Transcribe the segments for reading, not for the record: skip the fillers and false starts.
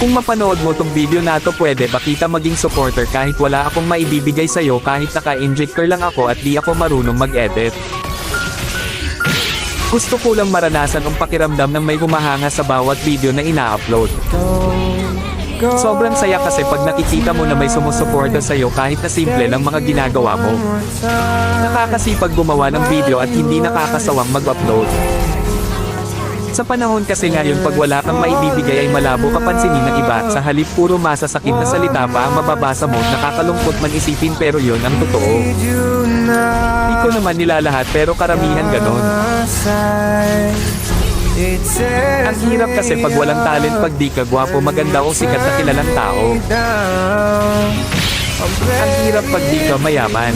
Kung mapanood mo tong video na to, pwede ba kita maging supporter kahit wala akong maibibigay sa'yo, kahit naka-injector lang ako at di ako marunong mag-edit. Gusto ko lang maranasan ang pakiramdam ng may humahanga sa bawat video na ina-upload. Sobrang saya kasi pag nakikita mo na may sumusuporta sa'yo kahit na simple lang mga ginagawa mo. Nakakasipag gumawa ng video at hindi nakakasawang mag-upload. Sa panahon kasi ngayon, pag wala kang maibibigay ay malabo ka pansinin ng iba. Sa halip puro masasakit na salita pa ang mababasa mo, nakakalungkot man isipin pero yon ang totoo. Di ko naman nilalahat pero karamihan ganon. Ang hirap kasi pag walang talent, pag di ka gwapo, maganda o sikat na kilalang tao. Ang hirap pag di ka mayaman.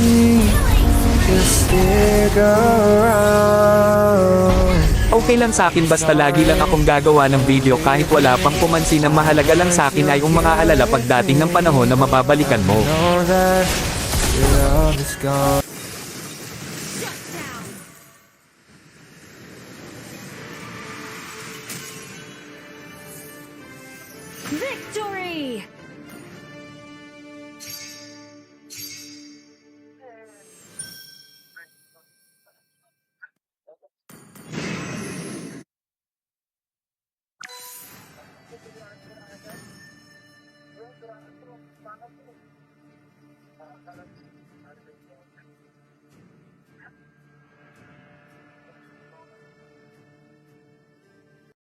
Okay lang sa akin basta lagi lang akong gagawa ng video kahit wala pang pumansin. Ang mahalaga lang sa akin ay yung mga alala pagdating ng panahon na mababalikan mo. Victory!